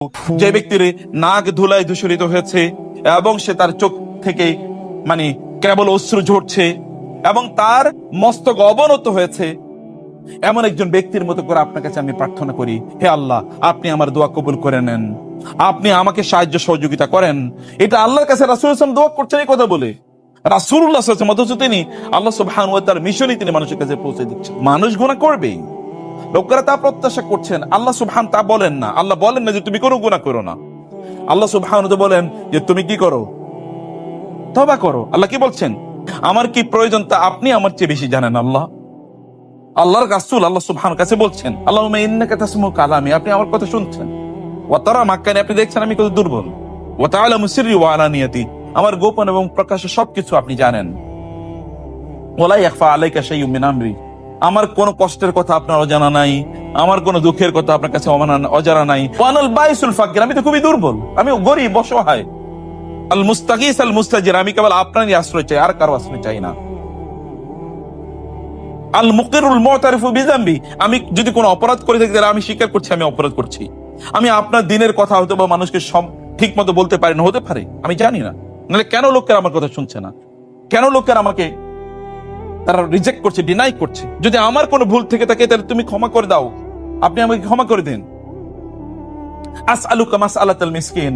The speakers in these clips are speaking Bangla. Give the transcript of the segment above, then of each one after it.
যে ব্যক্তির নাক ধুলায় দূষিত হয়েছে এবং সে তার চোখ থেকে কেবল অশ্রু ঝরছে এবং তার মস্তক অবনত হয়েছে, এমন একজন ব্যক্তির মতো করে আপনার কাছে আমি প্রার্থনা করি, হে আল্লাহ, আপনি আমার দোয়া কবুল করে নেন, আপনি আমাকে সাহায্য সহযোগিতা করেন। এটা আল্লাহর কাছে রাসূল সাল্লাল্লাহু আলাইহি ওয়াসাল্লাম দোয়া করছেন এই কথা বলে। রাসূলুল্লাহ সাল্লাল্লাহু আলাইহি ওয়াসাল্লাম অথচ তিনি আল্লাহ সুবহানাহু ওয়া তাআলার মিশনই তিনি মানুষের কাছে পৌঁছে দিচ্ছেন। মানুষ গুনাহ করবেই, লোকেরা তা প্রত্যাশা করছেন, আল্লাহ সুবহান তা বলেন না। আল্লাহ বলেন না যে তুমি কোনো গুনাহ করো না, আল্লাহ সুবহান বলেন যে তুমি কি করো, তওবা করো। আল্লাহ কি বলছেন, আমার কি প্রয়োজন তা আপনি আমার চেয়ে বেশি জানেন। আল্লাহর রাসূল আল্লাহ সুবহানাহু কাছে বলছেন, আল্লাহুম্মা ইন্নাকা তাসমু কালামি, আপনি আমার কথা শুনছেন, ওয়া তারা মাক্কানি, আপনি দেখছেন আমি কত দুর্বল, ওয়া তাআলামু সিররি ওয়া আলানিয়াতি, আমার গোপন এবং প্রকাশ্য সবকিছু আপনি জানেন। ওয়ালা ইয়াখফা আলাইকা শাইউম মিন আমরি, আমার কোন কষ্টের কথা আপনার অজানা নাই, আমার কোন দুঃখের কথা আপনার কাছে অজানা নাই। ওয়ানাল বাইসুল ফাকির, আমি তো খুবই দুর্বল, আমি গরীব অসহায়। আল মুস্তাগীস আল মুস্তাজির, আমি কেবল আপনারই আশ্রয় চাই, আর কারো আশ্রয় চাই না। আল মুকিরুল মুতারিফু বিযামবি, আমি যদি কোনো অপরাধ করে থাকি তাহলে আমি স্বীকার করছি আমি অপরাধ করছি। আমি আপনার দিনের কথা হয়তো বা মানুষকে সব ঠিক মতো বলতে পারি না, হতে পারে, আমি জানি না। নাহলে কেন লোকেরা আমার কথা শুনছে না, কেন লোকেরা আমাকে তারা রিজেক্ট করছে, ডিনাই করছে? যদি আমার কোনো ভুল থেকে থাকে তাহলে তুমি ক্ষমা করে দাও, আপনি আমাকে ক্ষমা করে দিন। আসআলুকা মাসআলাতাল মিসকিন,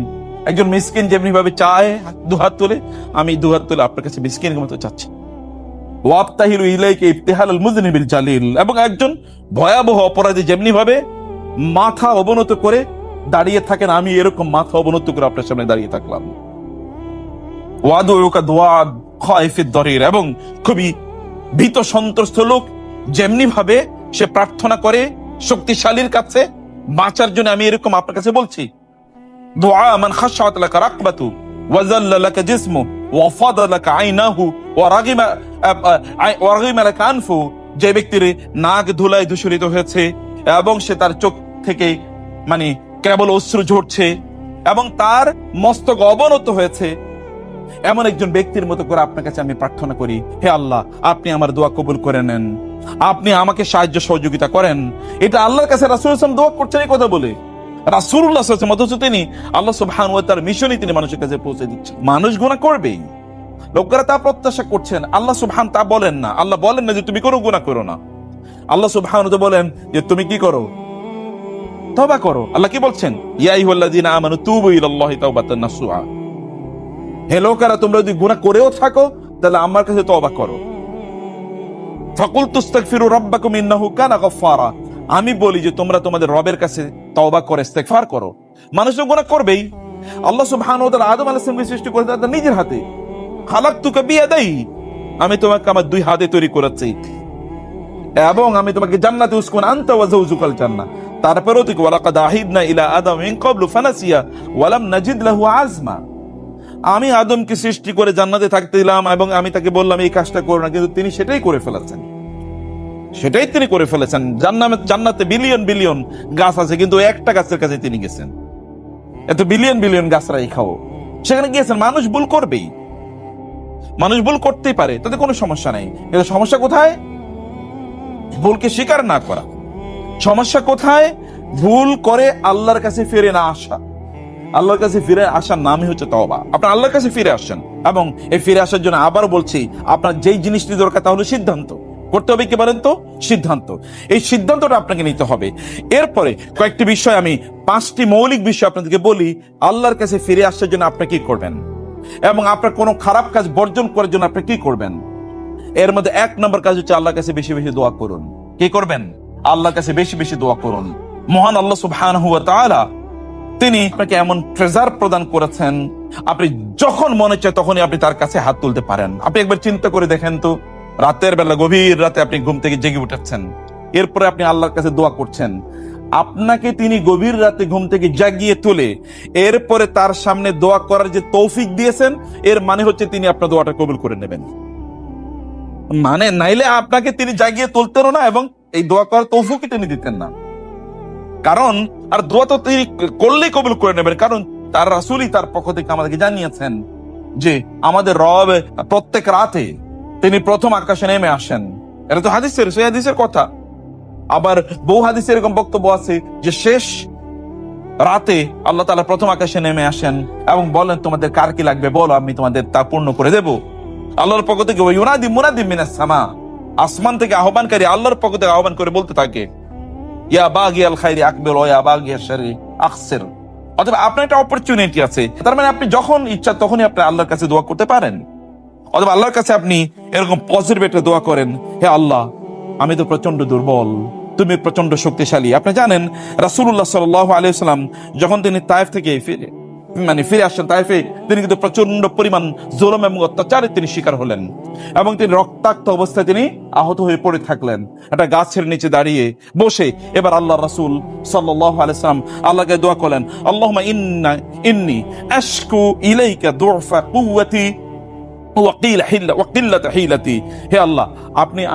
একজন মিসকিন যেমনি ভাবে চায় দুহাত তুলে, আমি দুহাত তুলে আপনার কাছে মিসকিনের মতো চাচ্ছি। ওয়াবতাহিলু ইলাইকা ইবতিহালাল মুযনিবিল জালিল, এবং একজন ভয়াবহ অপরাধী যেমনি ভাবে মাথা অবনত করে দাঁড়িয়ে থাকেন, আমি এরকম মাথা অবনত করে আপনার সামনে দাঁড়িয়ে থাকলাম। ওয়াদুউকা দুআ খায়ফিদ দরির, এবং খুবই ভীত সন্ত্রস্ত লোক যেমনি ভাবে সে প্রার্থনা করে শক্তিশালীর কাছে বাঁচার জন্য, আমি এরকম আপনার কাছে বলছি। দুআ মান খাশাত লাকা রাকবাতু ওয়া যাল্লা লাকা জিসমু ওয়া ফাদা লাকা আইনাহু ওয়া রাগিমা লাকা আনফু, যে ব্যক্তির নাক ধুলায় দূষিত হয়েছে এবং সে তার চোখ থেকে কেবল অশ্রু ঝরছে এবং তার মস্তক অবনত হয়েছে, এমন একজন ব্যক্তির মতো করে আপনার কাছে আমি প্রার্থনা করি, হে আল্লাহ, আপনি আমার দোয়া কবুল করে নেন, আপনি আমাকে সাহায্য সহযোগিতা করেন। এটা আল্লাহর কাছে রাসূল সাল্লাল্লাহু আলাইহি ওয়াসাল্লাম দোয়া করছেন এই কথা বলে। রাসূলুল্লাহ সাল্লাল্লাহু আলাইহি ওয়াসাল্লাম অথচ তিনি আল্লাহ সুবহানাহু ওয়া তাআলার মিশনই তিনি মানুষের কাছে পৌঁছে দিচ্ছেন। মানুষ গুনাহ করবেই, লোকেরা তা প্রত্যাশা করছেন, আল্লাহ সুবহান তা বলেন না। আল্লাহ বলেন না যে তুমি কোনো গুনাহ করো না, আল্লাহ সুবহানাহু বলেন যে তুমি কি করো, তওবা করো। আল্লাহ কি বলছেন, ইয়া আইয়ুহাল্লাযীনা আমানু তুবু ইলাল্লাহি তাওবাতান নাসুহা, হে লোকেরা, তোমরা যদি গুনাহ করেও থাকো তাহলে আমার কাছে তওবা করো। ফাকুলতু আস্তাগফিরু রাব্বাকুম ইন্নাহু কানা গাফফারা, আমি বলি যে তোমরা তোমাদের রবের কাছে তওবা করে ইস্তেগফার করো। মানুষ তো গুনাহ করবেই। আল্লাহ সুবহানাহু ওয়া তাআলা আদম আলাইহিস সালামকে সৃষ্টি করেছেন তার নিজের হাতে। খালাকতুকা বিয়াদাই, আমি তোমাকে আমার দুই হাতে তৈরি করেছি এবং আমি তোমাকে জান্নাতে উসকুন আনতা ওয়া যাওজুকাল জান্নাহ। তারপরেও তুই ওয়ালাকাদ আহিদনা ইলা আদম মিন ক্বাবলু ফানাসিয়া ওয়া লাম নাজিদ লাহু আজমা, আমি আদমকে সৃষ্টি করে জান্নাতে থাকতে দিলাম এবং আমি তাকে বললাম এই কাজটা করো না, কিন্তু তিনি সেটাই করে ফেলেছেন, সেটাই তিনি করে ফেলেছেন। জান্নাতে বিলিয়ন বিলিয়ন গাছ আছে, কিন্তু একটা গাছের কাছে তিনি গেছেন। এত বিলিয়ন বিলিয়ন গাছরাই খাও, সেখানে গিয়েছেন। মানুষ ভুল করবেই, মানুষ ভুল করতেই পারে, তাতে কোনো সমস্যা নাই। কিন্তু সমস্যা কোথায়? ভুলকে স্বীকার না করা। সমস্যা কোথায়? ভুল করে আল্লাহর কাছে ফিরে না আসা। আল্লাহর কাছে ফিরে আসার নামই হচ্ছে তওবা। আপনার আল্লাহর কাছে ফিরে আসেন, এবং এই ফিরে আসার জন্য আবার বলছি, আপনার যেই জিনিসটি দরকার তা হলো সিদ্ধান্ত। করতে হবে কি বলেন তো? সিদ্ধান্ত। এই সিদ্ধান্তটা আপনাকে নিতে হবে। এরপরে কয়েকটি বিষয়, আমি 5টি মৌলিক বিষয় আপনাদেরকে বলি আল্লাহর কাছে ফিরে আসার জন্য আপনি কি করবেন এবং আপনার কোনো খারাপ কাজ বর্জন করার জন্য আপনি কি করবেন। এর মধ্যে 1 নম্বর কাজ হচ্ছে আল্লাহর কাছে বেশি বেশি দোয়া করুন। কি করবেন? আল্লাহর কাছে বেশি বেশি দোয়া করুন। মহান আল্লাহ সুবহানাহু ওয়া তাআলা তিনি আপনাকে এমন ট্রেজার প্রদান করেছেন, আপনি যখন মনে চায় তখনই আপনি তার কাছে হাত তুলতে পারেন। আপনি একবার চিন্তা করে দেখেন তো, রাতের বেলা গভীর রাতে আপনি ঘুম থেকে জেগে উঠেছেন, এরপরে আপনি আল্লাহর কাছে দোয়া করছেন, আপনাকে তিনি গভীর রাতে ঘুম থেকে জাগিয়ে তুলে এরপরে তার সামনে দোয়া করার যে তৌফিক দিয়েছেন, এর মানে হচ্ছে তিনি আপনার দোয়াটা কবুল করে নেবেন। নাইলে আপনাকে তিনি জাগিয়ে তুলতেন না এবং এই দোয়া করার তৌফিকই তিনি দিতেন না। কারণ আর দোয়া তো তিনি করলেই কবুল করে নেবেন, কারণ তার রাসূলই তার পক্ষ থেকে আমাদেরকে জানিয়েছেন যে আমাদের রব প্রত্যেক রাতে তিনি প্রথম আকাশে নেমে আসেন। এটা তো হাদিসের কথা। আবার বহু হাদিসে এরকম বক্তব্য আছে যে শেষ রাতে আল্লাহ তাআলা প্রথম আকাশে নেমে আসেন এবং বলেন, তোমাদের কার কি লাগবে বলো, আমি তোমাদের তা পূর্ণ করে দেব। আল্লাহর পক্ষ থেকে ইউনাদি মুনাদি মিনাস সামা, আসমান থেকে আহ্বানকারী আল্লাহর পক্ষ থেকে আহ্বান করে বলতে থাকে, ইয়া বাগিয়াল খাইরি আকবিল ওয়া ইয়া বাগিয়াশ শাররি আকসির। অথবা আপনার একটা অপরচুনিটি আছে, তার মানে আপনি যখন ইচ্ছা তখনই আপনি আল্লাহর কাছে দোয়া করতে পারেন। অথবা আল্লাহর কাছে আপনি এরকম পজিটিভ একটা দোয়া করেন, হে আল্লাহ, আমি তো প্রচন্ড দুর্বল, তুমি প্রচন্ড শক্তিশালী। আপনি জানেন রাসূলুল্লাহ সাল্লাল্লাহু আলাইহি ওয়াসাল্লাম যখন তিনি তায়েফ থেকে ফিরে আসেন, তায়েফে তিনি কিন্তু প্রচন্ড পরিমাণ জুলুম এবং অত্যাচারের তিনি শিকার হলেন এবং তিনি রক্তাক্ত অবস্থায় তিনি আহত হয়ে পড়ে থাকলেন একটা গাছের নিচে দাঁড়িয়ে বসে। এবার আল্লাহ রাসূল সাল্লাল্লাহু আলাইহি ওয়াসাল্লাম আল্লাহকে দোয়া করলেন, আল্লাহুম্মা ইন্নী আশকু ইলাইকা দু'ফা কুওয়াতি হে আল্লাহ,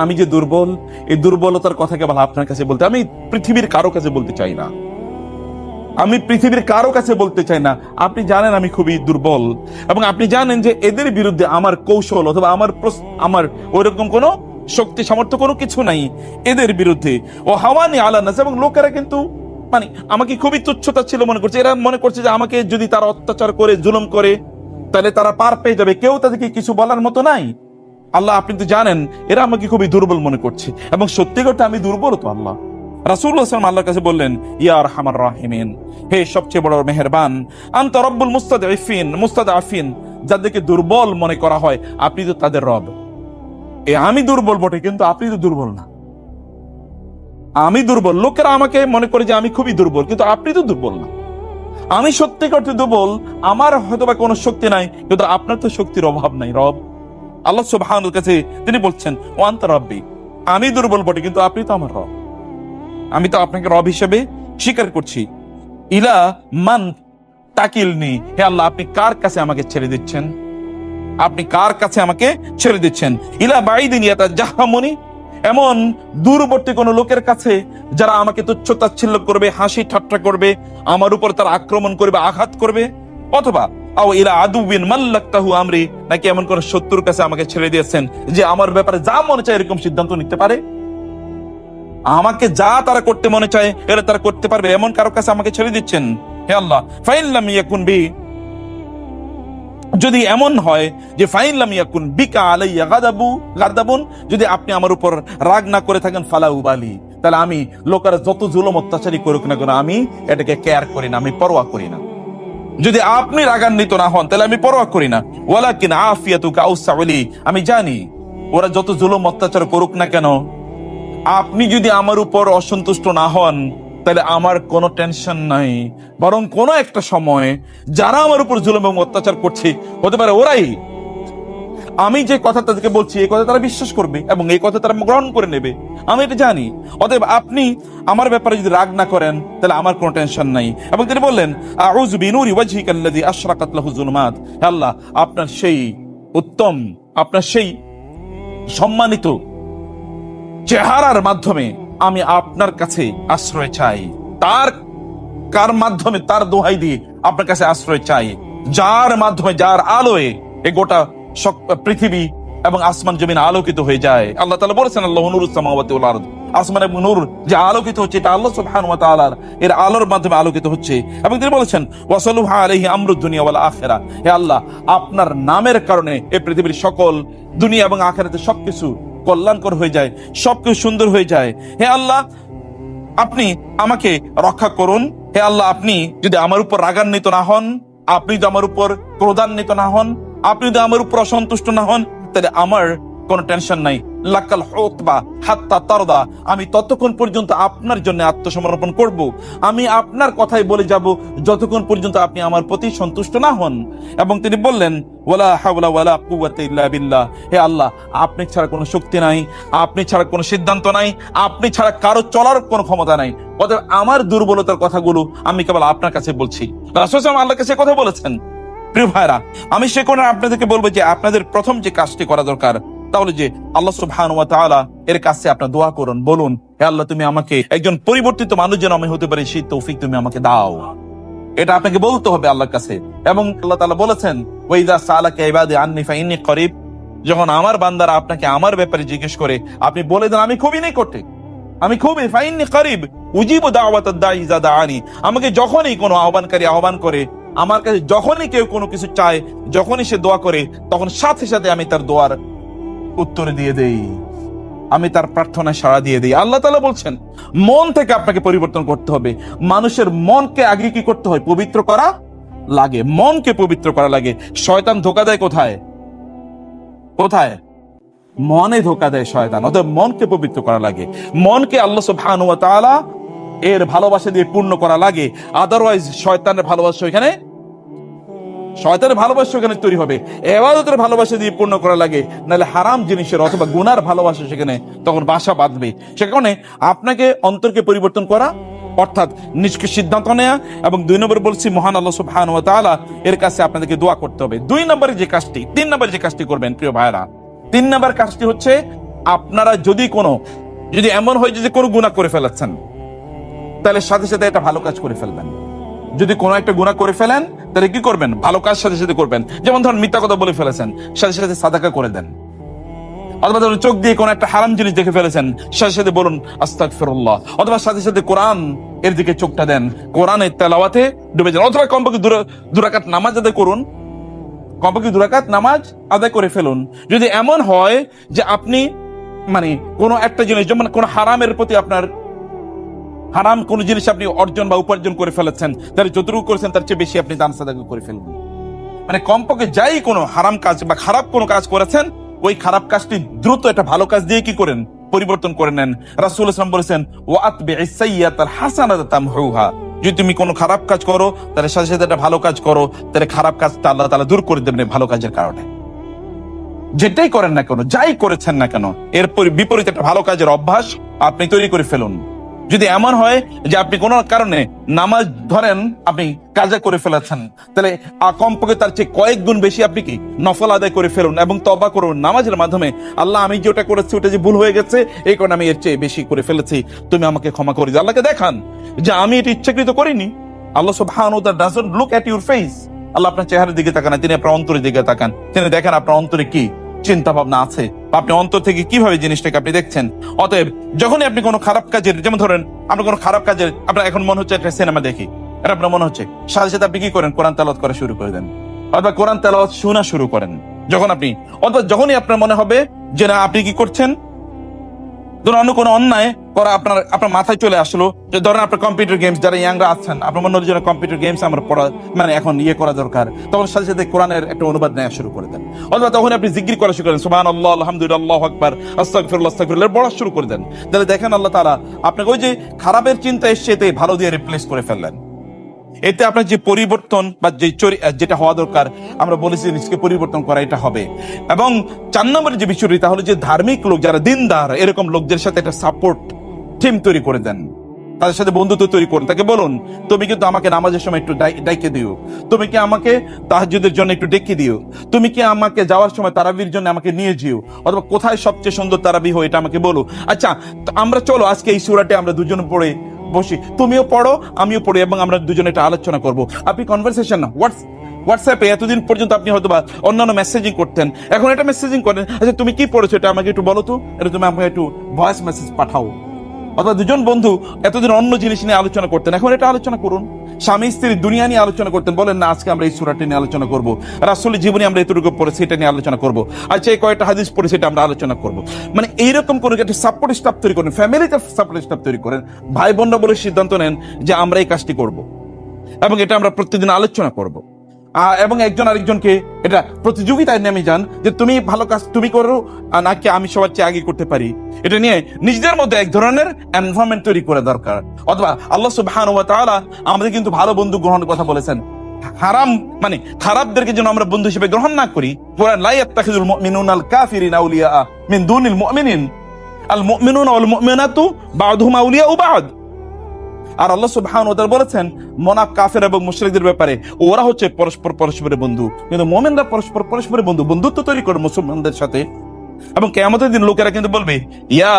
আমি যে দুর্বল, এই দুর্বলতার কথা কেবল আপনার কাছে বলতে, আমি পৃথিবীর কারো কাছে বলতে চাই না, আমি পৃথিবীর কারো কাছে বলতে চাই না। আপনি জানেন আমি খুবই দুর্বল এবং আপনি জানেন যে এদের বিরুদ্ধে আমার কৌশল অথবা আমার ওইরকম কোনো শক্তি সামর্থ্য কোনো কিছু নাই এদের বিরুদ্ধে। ও হাওয়ানি আলা নাস, এবং লোকেরা কিন্তু আমাকে খুবই তুচ্ছতা ছিল মনে করছে। এরা মনে করছে যে আমাকে যদি তারা অত্যাচার করে জুলুম করে তাহলে তারা পার পেয়ে যাবে, কেউ তাদেরকে কিছু বলার মতো নাই। আল্লাহ, আপনি তো জানেন এরা আমাকে খুবই দুর্বল মনে করছে এবং সত্যি কথা আমি দুর্বল। তো আল্লাহ, রাসূলুল্লাহ সাল্লাল্লাহু আলাইহি ওয়াসাল্লাম আল্লাহর কাছে বললেন, ইয়া আরহামার রাহিমিন, হে সবচেয়ে বড় মেহেরবান, আনতা রব্বুল মুস্তাদআফিন, যাদেরকে দুর্বল মনে করা হয় আপনি তো তাদের রব। আমি দুর্বল বটে, কিন্তু আপনি তো দুর্বল না। আমি দুর্বল, লোকেরা আমাকে মনে করে যে আমি খুবই দুর্বল, কিন্তু আপনি তো দুর্বল না। আমি সত্যি করতে দুর্বল, আমার হয়তো বা কোনো শক্তি নাই, কিন্তু আপনার তো শক্তির অভাব নাই। রব আল্লাহ সুবহানাহু কাছে তিনি বলছেন, ও আনতা রব্বি, আমি দুর্বল বটে কিন্তু আপনি তো আমার রব, আমি তো আপনাকে রব হিসেবে স্বীকার করছি। ইলা মান তাকিলনি, হে আল্লাহ, আপনি কার কাছে আমাকে ছেড়ে দিচ্ছেন, আপনি কার কাছে আমাকে ছেড়ে দিচ্ছেন। ইলা বাইদিন ইয়াতাজাহামুনি, এমন দূরবর্তী কোন লোকের কাছে যারা আমাকে তুচ্ছ-তাচ্ছিল্য করবে, হাসি ঠাট্টা করবে, আমার উপর তারা আক্রমণ করবে, আঘাত করবে। অথবা আও ইলা আদুবিন মাল্লাকতাহু আমরি, নাকি এমন কোন শত্রুর কাছে আমাকে ছেড়ে দিয়েছেন যে আমার ব্যাপারে যা মনে চায় এরকম সিদ্ধান্ত নিতে পারে, আমাকে যা তারা করতে মনে চায় এটা তারা করতে পারবে, এমন কারো কাছে আমাকে ছেড়ে দিচ্ছেন। হে আল্লাহ, ফাইল্লাম ইয়াকুন বি, যদি এমন হয় যে ফাইল্লাম ইয়াকুন বিকা আলাইয়া গাদাবুন, যদি আপনি আমার উপর রাগ না করে থাকেন, ফালা উবালি, তাহলে আমি লোকেরা যত জুলুম অত্যাচারী করুক না কেন আমি এটাকে কেয়ার করি না, আমি পরোয়া করি না। যদি আপনি রাগান্বিত না হন তাহলে আমি পরোয়া করি না। ওয়ালাকিন আফিয়াতুকা আউসাউ লি, আমি জানি ওরা যত জুলুম অত্যাচার করুক না কেন, আপনি যদি আমার উপর অসন্তুষ্ট না হন তাহলে আমার কোনো টেনশন নাই, বরং কোনো একটা সময় যারা আমার উপর জুলুম এবং অত্যাচার করছে হতে পারে ওরাই আমি যে কথা তাদেরকে বলছি এই কথা তারা বিশ্বাস করবে এবং এই কথা তারা গ্রহণ করে নেবে, আমি এটা জানি। অতএব আপনি আমার ব্যাপারে যদি রাগ না করেন তাহলে আমার কোনো টেনশন নাই। এবং তিনি বললেন, আউযু বিনুরি ওয়াজহিকাল্লাযী আশরাকাত লাহু যুলুমাত, হে আল্লাহ, আপনার সেই উত্তম, আপনার সেই সম্মানিত চেহারার মাধ্যমে আমি আপনার কাছে আশ্রয় চাই, কার মাধ্যমে, তার দোহাই দিয়ে আপনার কাছে আশ্রয় চাই, যার মাধ্যমে, যার আলোয় এই গোটা পৃথিবী এবং আসমান জমিন আলোকিত হয়ে যায়। আল্লাহ তাআলা বলেছেন, আল্লাহু নূরুস সামাওয়াতি ওয়াল আরদ, আসমান এবং নূর যে আলোকিত হচ্ছে এটা আল্লাহ সুবহানাহু ওয়া তাআলার এর আলোর মাধ্যমে আলোকিত হচ্ছে। এবং তিনি বলেছেন, ওয়াসালুহা আলাইহি আমরুদ দুনিয়া ওয়াল আখিরা, হে আল্লাহ, আপনার নামের কারণে এই পৃথিবীর সকল দুনিয়া এবং আখিরাতে সবকিছু কল্যাণকর হয়ে যায়, সবকিছু সুন্দর হয়ে যায়। হে আল্লাহ, আপনি আমাকে রক্ষা করুন। হে আল্লাহ, আপনি যদি আমার উপর রাগান্বিত না হন, আপনি যদি আমার উপর ক্রোধান্বিত না হন, আপনি যদি আমার উপর অসন্তুষ্ট না হন, তাহলে আমার কোনো টেনশন নাই। লাকাল হুতবা হাত্তা তারদা, আমি ততক্ষণ পর্যন্ত আপনার জন্য আত্মসমর্পণ করব, আমি আপনার কথাই বলে যাব যতক্ষণ পর্যন্ত আপনি আমার প্রতি সন্তুষ্ট না হন। এবং তিনি বললেন, ওয়ালা হাওলা ওয়ালা কুওয়াতা ইল্লা বিল্লাহ, হে আল্লাহ, আপনি ছাড়া কোনো শক্তি নাই, আপনি ছাড়া কোনো সিদ্ধান্ত নাই, আপনি ছাড়া কারো চলার কোনো ক্ষমতা নাই। অতএব আমার দুর্বলতার কথাগুলো আমি কেবল আপনার কাছে বলছি। রাসূল সাল্লাল্লাহু আল্লাহর কাছে কথা বলেছেন। প্রিয় ভাইরা, আমি সে কোণে আপনাদেরকে বলবো যে আপনাদের প্রথম যে কাজটি করা দরকার তাহলে যে আল্লাহ সুবহানাহু ওয়া তাআলা এর কাছে আপনারা দোয়া করুন, বলুন, হে আল্লাহ, তুমি আমাকে একজন পরিবর্তিত মানুষ যেন আমি হতে পারি সেই তৌফিক তুমি আমাকে দাও। এটা আপনাকে বলতে হবে আল্লাহর কাছে। এবং আল্লাহ তাআলা বলেছেন, ওয়া ইযা সাআলাকা ইবাদি আন্নী ফাইন্নী করিব, যখন আমার বান্দারা আপনাকে আমার ব্যাপারে জিজ্ঞেস করে আপনি বলে দেন আমি খুবই নিকটে, আমি খুবই ফাইন্নি করিব উজিবু দাওয়াতাদ দাঈ ইযা দাআনি, আমাকে যখনই কোনো আহ্বানকারী আহ্বান করে, আমার কাছে যখনই কেউ কোনো কিছু চায়, যখনই সে দোয়া করে, তখন সাথে সাথে আমি তার দোয়ার উত্তর দিয়ে দেই, আমি তার প্রার্থনায় সাড়া দিয়ে দিই। আল্লাহ তাআলা বলছেন মন থেকে আপনাকে পরিবর্তন করতে হবে। মানুষের মনকে আগে কি করতে হয়? পবিত্র করা লাগে, মনকে পবিত্র করা লাগে। শয়তান ধোঁকা দেয় কোথায়? কোথায়? মনে ধোঁকা দেয় শয়তান। অতএব মনকে পবিত্র করা লাগে, মনকে আল্লাহ সুবহানাহু ওয়া তাআলা এর ভালোবাসা দিয়ে পূর্ণ করা লাগে। আদারওয়াইজ শয়তানের ভালোবাসা এখানে, শয়তানের ভালোবাসা এখানে তৈরি হবে। ইবাদতের ভালোবাসা দিয়ে পূর্ণ করা লাগে, নাহলে হারাম জিনিসের অথবা গুনার ভালোবাসা সেখানে তখন বাসা বাঁধবে। সে কারণে আপনাকে অন্তরকে পরিবর্তন করা, অর্থাৎ নিজকে সিদ্ধান্ত নেয়া, এবং 2 নম্বর বলছি মহান আল্লাহ সুবহানাহু ওয়া তাআলা এর কাছে আপনাদেরকে দোয়া করতে হবে। 2 নম্বরে যে কাজটি, 3 নম্বরে যে কাজটি করবেন প্রিয় ভাইরা, 3 নম্বর কাজটি হচ্ছে আপনারা যদি এমন হয় যে কোনো গুনাহ করে ফেলেছেন, তাহলে সাথে সাথে একটা ভালো কাজ করে ফেলবেন। যদি কোনো একটা গুনাহ করে ফেলেন তাহলে কি করবেন? ভালো কাজ সাথে সাথে করবেন। যেমন ধরুন মিথ্যা কথা বলে ফেলেছেন, সাথে সাথে সাদাকা করে দেন। অথবা ধরুন চোখ দিয়ে কোনো একটা হারাম জিনিস দেখে ফেলেছেন, সাথে সাথে বলুন আস্তাগফিরুল্লাহ। অথবা সাথে সাথে কোরআন এর দিকে চোখটা দেন, কোরআনের তেলাওয়াতে ডুবে যান। অথবা কমপক্ষে 2 রাকাত নামাজ আদায় করুন, কমপক্ষে 2 রাকাত নামাজ আদায় করে ফেলুন। যদি এমন হয় যে আপনি কোনো একটা জিনিস, যেমন কোনো হারামের প্রতি আপনার, হারাম কোন জিনিস আপনি অর্জন বা উপার্জন করে ফেলেছেন, তাহলে যতটুকু করেছেন তার চেয়ে বেশি আপনি দান সাদাকা করে ফেলবেন। কমপক্ষে যাই কোনো হারাম কাজ বা খারাপ কোনো কাজ করেছেন, ওই খারাপ কাজটি দ্রুত একটা ভালো কাজ দিয়ে কি করেন? পরিবর্তন করে নেন। রাসূলুল্লাহ সাল্লাল্লাহু আলাইহি ওয়াসাল্লাম বলেছেন ওয়াতবি'is সাইয়্যাতাল হাসানাতা তামহুহা, যদি তুমি কোনো খারাপ কাজ করো তাহলে সাথে সাথে একটা ভালো কাজ করো, তাহলে খারাপ কাজটা আল্লাহ তাআলা দূর করে দেবেন ভালো কাজের কারণে। যেটাই করেন না কেন, যাই করেছেন না কেন, এর বিপরীতে একটা ভালো কাজের অভ্যাস আপনি তৈরি করে ফেলুন। যদি এমন হয় যে আপনি কোনো কারণে নামাজ ধরেন আপনি কাজা করে ফেলেছেন, তাহলে কমপক্ষে তার চেয়ে কয়েক গুণ বেশি আপনি কি নফল আদায় করে ফেলুন এবং তওবা করুন নামাজের মাধ্যমে। আল্লাহ, আমি যেটা করেছি ওটা যে ভুল হয়ে গেছে, এই কারণে আমি এর চেয়ে বেশি করে ফেলেছি, তুমি আমাকে ক্ষমা করে দাও। আল্লাহকে দেখান যে আমি এটা ইচ্ছাকৃত করিনি। আল্লাহ সুবহানাহু ওয়া তাআলা doesn't look at your face, আল্লাহ আপনার চেহারার দিকে তাকান না, তিনি আপনার অন্তরের দিকে তাকান। তিনি দেখেন আপনার অন্তরে কি চিন্তা ভাবনা আছে, আপনি অন্তর থেকে কিভাবে জিনিসটাকে আপনি দেখছেন। অতএব যখনই আপনি কোনো খারাপ কাজের, যেমন ধরেন আপনি কোনো খারাপ কাজের, আপনার এখন মনে হচ্ছে একটা সিনেমা দেখি, এটা আপনার মনে হচ্ছে, সাথে সাথে আপনি কি করেন? কোরআন তেলাওয়াত করা শুরু করে দেন, অথবা কোরআন তেলাওয়াত শোনা শুরু করেন। অথবা যখনই আপনার মনে হবে যে না আপনি কি করছেন, ধরুন অন্য কোনো অন্যায় করা আপনার মাথায় চলে আসলো, যে ধরেন আপনার কম্পিউটার গেমস, যারা ইয়াংরা আছেন আপনার মনে হলো যে কম্পিউটার গেমস আমার পড়া এখন করা দরকার, তখন সাথে সাথে কোরআনের একটা অনুবাদ নেওয়া শুরু করে দেন। অথবা তখন আপনি জিকির করা শুরু করেন, সুবহানাল্লাহ, আলহামদুলিল্লাহ, আল্লাহু আকবার, আস্তাগফিরুল্লাহ, আস্তাগফিরুল্লাহ পড়া শুরু করে দেন। তাহলে দেখেন আল্লাহ তাআলা আপনাকে ওই যে খারাপের চিন্তা এসছে, এতে ভালো দিয়ে রিপ্লেস করে ফেললেন। এতে আপনার যে পরিবর্তন বা যেটা হওয়া দরকার, আমরা বলেছি নিজকে পরিবর্তন করা, এটা হবে। এবং 4 নম্বরের যে বিষয়টি, তাহলে যে ধার্মিক লোক যারা দিনদার, এরকম লোকদের সাথে একটা সাপোর্ট টিম তৈরি করে দেন, তাদের সাথে বন্ধুত্ব তৈরি করুন। তাকে বলুন তুমি কিন্তু আমাকে নামাজের সময় একটু ডাইকে দিও, তুমি কি আমাকে তাহাজ্জুদের জন্য একটু ডেকে দিও, তুমি কি আমাকে যাওয়ার সময় তারাবির জন্য আমাকে নিয়ে যেও, অথবা কোথায় সবচেয়ে সুন্দর তারাবি হয় এটা আমাকে বলো। আচ্ছা আমরা চলো আজকে এই সূরাটি আমরা দুজন পড়ে বসি, তুমিও পড়ো আমিও পড়ি, এবং আমরা দুজনে এটা আলোচনা করব। আপনি কনভারসেশন না, হোয়াটসঅ্যাপে এতদিন পর্যন্ত আপনি হয়তো বা অন্যান্য মেসেজিং করতেন, এখন এটা মেসেজিং করেন। আচ্ছা তুমি কি পড়েছো এটা আমাকে একটু বলো তো, এটা তুমি আমাকে একটু ভয়েস মেসেজ পাঠাও। অথবা দুজন বন্ধু এতদিন অন্য জিনিস নিয়ে আলোচনা করতেন, এখন এটা আলোচনা করুন। স্বামী স্ত্রী দুনিয়া নিয়ে আলোচনা করতেন, বলেন না আজকে আমরা এই সূরাটি নিয়ে আলোচনা করব। রাসূলের জীবনী আমরা এতটুকু পড়েছি, এটা নিয়ে আলোচনা করব। আচ্ছা এই কয়েকটা হাদিস পড়েছি, এটা আমরা আলোচনা করব। এইরকম করে একটা সাপোর্ট স্টাফ তৈরি করেন, ফ্যামিলিতে সাপোর্ট স্টাফ তৈরি করেন, ভাই বোনরা বলে সিদ্ধান্ত নেন যে আমরা এই কাজটি করব, এবং এটা আমরা প্রতিদিন আলোচনা করব। এবং একজন আরেকজনকে এটা প্রতিযোগিতায় নেমে যান যে তুমি ভালো কাজ তুমি করো নাকি আমি সবার চেয়ে আগে করতে পারি। এটা নিয়ে নিজেদের মধ্যে এক ধরনের এনভায়রনমেন্ট তৈরি করে দরকার। অথবা আল্লাহ সুবহানাহু ওয়া তাআলা আমাদের কিন্তু ভালো বন্ধু গ্রহণের কথা বলেছেন, হারাম খারাপদেরকে যেন আমরা বন্ধু হিসেবে গ্রহণ না করি। কোরআন লা ইয়াত্তাখিযুল মুমিনুনাল কাফিরিনা আউলিয়া মিন দুনিল মুমিনিন আল মুমিনুনা ওয়াল মুমিনাতু বা'দুহুম আউলিয়াউ বা'দ। আর আল্লাহ সুবহানাহু ওয়া তাআলা বলেছেন কাফের এবং মুশরিকদের ব্যাপারে, ওরা হচ্ছে পরস্পরের বন্ধু, কিন্তু মুমিনরা পরস্পরের বন্ধুত্ব তৈরি করে মুসলমানদের সাথে। এবং কিয়ামতের দিন লোকেরা কিন্তু বলবে ইয়া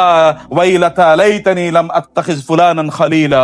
ওয়াইলাতা লাইতানি লাম আত্তাখিজ ফুলানান খালিলা,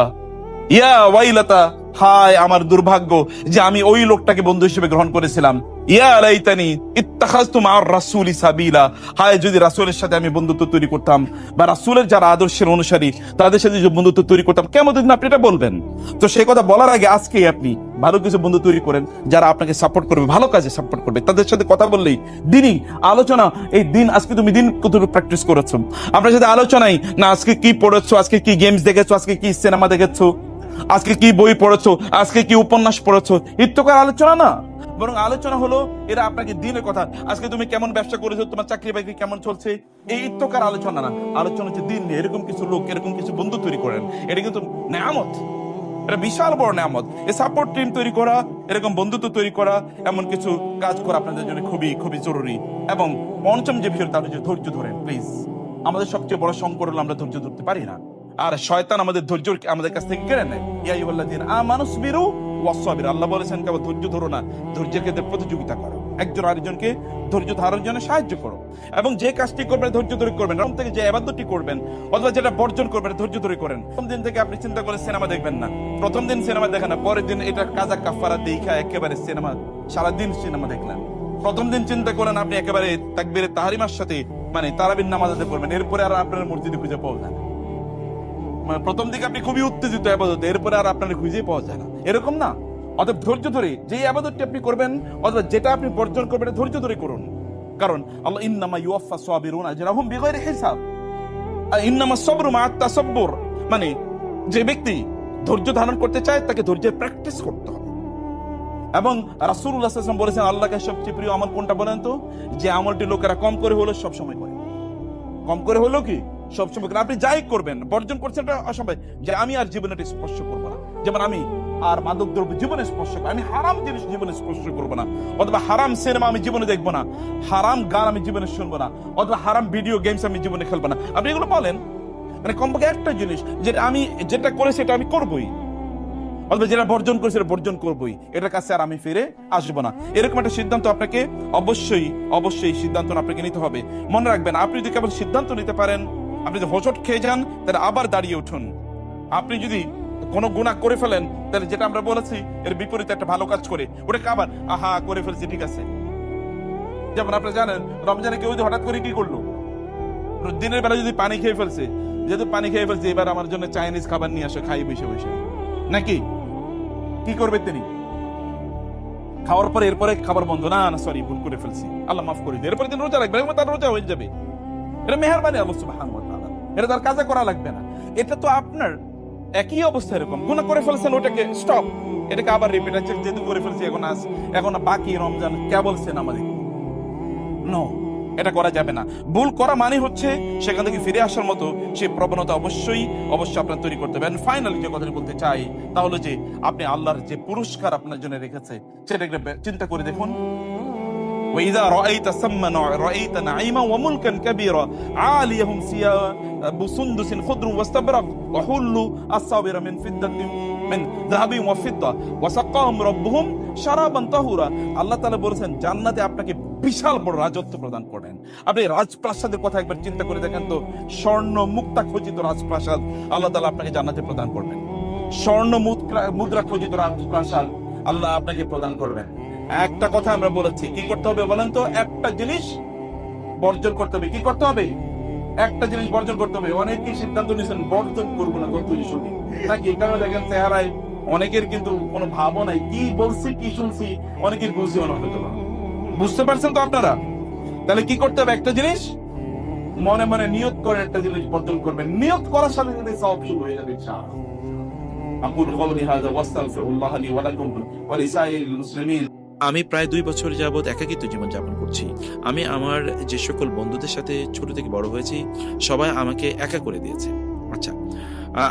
ইয়া ওয়াইলাতা, হায় আমার দুর্ভাগ্য যে আমি ওই লোকটাকে বন্ধু হিসেবে গ্রহণ করেছিলাম। ইয়া লাইতানি ইত্তাখাযতু মা'আর রাসূলি সাবিলা, হায় যদি রাসূলের সাথে আমি বন্ধুত্ব তৈরি করতাম, বা রাসূলের যারা আদর্শের অনুসারী তাদের সাথে যদি বন্ধুত্ব তৈরি করতাম। কেমন দিন আপনি এটা বলবেন? তো সেই কথা বলার আগে আজকেই আপনি ভালো কিছু বন্ধু তৈরি করেন, যারা আপনাকে সাপোর্ট করবে, ভালো কাজে সাপোর্ট করবে। তাদের সাথে কথা বললেই দিনই আলোচনা, এই দিন আজকে তুমি দিন কতটুকু প্র্যাকটিস করেছো, আপনার সাথে আলোচনাই না আজকে কি পড়েছো, আজকে কি গেমস দেখেছো, আজকে কি সিনেমা দেখেছো, আজকে কি বই পড়েছো, আজকে কি উপন্যাস পড়েছো, ইত্যকার আলোচনা না, বরং আলোচনা হলো এরা আপনাকে দিনের কথা, আজকে তুমি কেমন ব্যবসা করেছো, তোমার চাকরি বাকরি কেমন চলছে, এই ইত্যকার আলোচনা না। আলোচনা হচ্ছে দিন নিয়ে। এরকম কিছু লোক, এরকম কিছু বন্ধু তৈরি করেন, এটা কিন্তু নেয়ামত, এটা বিশাল বড় নেয়ামত। এই সাপোর্ট টিম তৈরি করা, এরকম বন্ধুত্ব তৈরি করা, এমন কিছু কাজ করা আপনাদের জন্য খুবই খুবই জরুরি। এবং পঞ্চম যে বিষয়, তার হচ্ছে ধৈর্য ধরেন প্লিজ। আমাদের সবচেয়ে বড় সংকট হলো আমরা ধৈর্য ধরতে পারি না, আর শয়তান আমাদের ধৈর্য আমাদের কাছ থেকে কেড়ে নেয়। ইয়া আইয়ুহাল্লাযীনা আমানু সবিরু ওয়াসসাবিরু, আল্লাহ বলেছেন কেবল ধৈর্য ধরো না, ধৈর্যের ক্ষেত্রে প্রতিযোগিতা করো, একজন আরেকজনকে ধৈর্য ধারণের জন্য সাহায্য করো। এবং যে কাজটি করবেন ধৈর্য ধরে করবেন, রকম থেকে যে ইবাদতটি করবেন অথবা যেটা বর্জন করবেন ধৈর্য ধরে করেন। প্রথম দিন থেকে আপনি চিন্তা করে সিনেমা দেখবেন না, প্রথম দিন সিনেমা দেখেন না, পরের দিন এটা কাজা কাফারা দেখা একেবারে সিনেমা, সারাদিন সিনেমা দেখলেন। প্রথম দিন চিন্তা করেন আপনি একেবারে তাকবীরে তাহরিমার সাথে মানে তারাবির নামাজ আদায় করবেন, এরপরে আর আপনার মসজিদে খুঁজে পাওয়া যায় না। মানে প্রথম দিকে আপনি খুবই উত্তেজিত আবাদতে, এরপরে আর আপনার খুঁজে পাওয়া যায় না, এরকম না। অতএব ধৈর্য ধরে যে আবাদতটি আপনি করবেন অথবা যেটা আপনি বর্জন করবেন ধৈর্য ধরে করুন। কারণ আল্লাহ ইন্নামা ইউওয়াফফাস সাবিরুনা আজরাহুম বিগাইরি হিসাব, আর ইন্নামাস সাবরু মা'আত তাসাব্বুর, মানে যে ব্যক্তি ধৈর্য ধারণ করতে চায় তাকে ধৈর্যের প্র্যাকটিস করতে হবে। এবং রাসূলুল্লাহ সাল্লাল্লাহু আলাইহি ওয়াসাল্লাম বলেছেন আল্লাহকে সবচেয়ে প্রিয় আমল কোনটা বলেন তো? যে আমলটি লোকেরা কম করে হলো সব সময় করে, কম করে হলো কি সবসময় করে। আপনি যাই করবেন, বর্জন করছেন এটা অসম্ভব, যে আমি আর জীবনে এটা স্পর্শ করবো না, যেমন আমি আর মাদক দ্রব্য জীবনে স্পর্শ করবো, আমি হারাম জিনিস জীবনে স্পর্শ করবো না, অথবা হারাম সিনেমা আমি জীবনে দেখবো না, হারাম গান আমি জীবনে শুনবো না, অথবা হারাম ভিডিও গেমস আমি জীবনে খেলবো না। আপনি এগুলো বলেন, মানে কমপক্ষে একটা জিনিস যেটা আমি যেটা করে সেটা আমি করবোই, অথবা যেটা বর্জন করে সেটা বর্জন করবোই, এটার কাছে আর আমি ফিরে আসবো না। এরকম একটা সিদ্ধান্ত আপনাকে অবশ্যই সিদ্ধান্ত আপনাকে নিতে হবে। মনে রাখবেন, আপনি যদি কেবল সিদ্ধান্ত নিতে পারেন, আপনি যদি হোঁচট খেয়ে যান তাহলে আবার দাঁড়িয়ে উঠুন। আপনি যদি কোনো গুনাহ করে ফেলেন তাহলে যেটা আমরা বলেছি এর বিপরীতে একটা ভালো কাজ করে ওটাকে আবার আহা করে ফেলছি ঠিক আছে। যেমন আপনি জানেন রমজানে কেউ যদি হঠাৎ করে কি করলো, দিনের বেলা যদি পানি খেয়ে ফেলছে, যেহেতু পানি খেয়ে ফেলছে এবার আমার জন্য চাইনিজ খাবার নিয়ে আসো, খাই বসে বসে, নাকি কি করবে তিনি? খাওয়ার পরে এরপরে খাবার বন্ধ, না না সরি ভুল করে ফেলছি, আল্লাহ মাফ করে দিন, এরপরে দিন রোজা রাখবে, তার রোজা হয়ে যাবে। এটা মেহেরবানি আল্লাহ সুবহানাহু ওয়া তাআলা, এটা তার কাজে করা লাগবে না। এটা তো আপনার একই অবস্থা, এরকম গুনাহ করে ফেলছেন ওটাকে স্টপ, এটাকে আবার রিপিট আছে, যেহেতু করে ফেলছি এখন বাকি রমজান কেবল সিনেমা দেখব, নো, এটা করা যাবে না। ভুল করা মানে হচ্ছে সেখান থেকে ফিরে আসার মতো সেই প্রবণতা অবশ্যই আপনার তৈরি করতে হবে। ফাইনালি যে কথাটি বলতে চাই তা হলো যে আপনি আল্লাহর যে পুরস্কার আপনার জন্য রেখেছে সেটাকে চিন্তা করে দেখুন। وإذا رأيت ثم رأيت نعيما وملكا كبيرا عاليهم ثياب سندس خضر واستبرق وحلوا أساور من فضة من ذهب وفضة وسقاهم ربهم شرابا طهورا। আল্লাহ তাআলা বলেছেন জান্নাতে আপনাকে বিশাল বড় রাজত্ব প্রদান করেন। আপনি রাজপ্রাসাদের কথা একবার চিন্তা করে দেখেন তো, স্বর্ণ মুক্তা খচিত রাজপ্রাসাদ আল্লাহ তাআলা আপনাকে জান্নাতে প্রদান করবেন। স্বর্ণ মুদ্রা খচিত রাজপ্রাসাদ আল্লাহ আপনাকে প্রদান করবেন। একটা কথা আমরা বলেছি, কি করতে হবে বলেন তো? একটা জিনিস বর্জন করতে হবে। কি করতে হবে? একটা জিনিস বর্জন করতে হবে। অনেকেই সিদ্ধান্ত নিয়েছেন বর্জন করবো না, কত শুনি নাকি, কারণ দেখেন চেহারায় অনেকের কিন্তু কোনো ভাবও নাই, কি বলছি কি শুনছি অনেকের বুঝিও না, বুঝতে পারছেন তো আপনারা? তাহলে কি করতে হবে? একটা জিনিস মনে মনে নিয়ত করে একটা জিনিস বর্জন করবেন, নিয়ত করার সাথে সাথে সব শুরু হয়ে যাবে ইনশাআল্লাহ। আকুলু কওলি হাযা ওয়াস্তাগফিরুল্লাহ লি ওয়া লাকুম ওয়া লিসাইরিল মুসলিমিন। আমি প্রায় 2 বছর যাবৎ একাকিত্ব জীবন যাপন করছি। আমি আমার যে সকল বন্ধুদের সাথে ছোট থেকে বড় হয়েছি সবাই আমাকে একা করে দিয়েছে। আচ্ছা,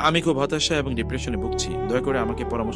আমি খুব হতাশা এবং ডিপ্রেশনে ভুগছি। দয়া করে আমাকে পরামর্শ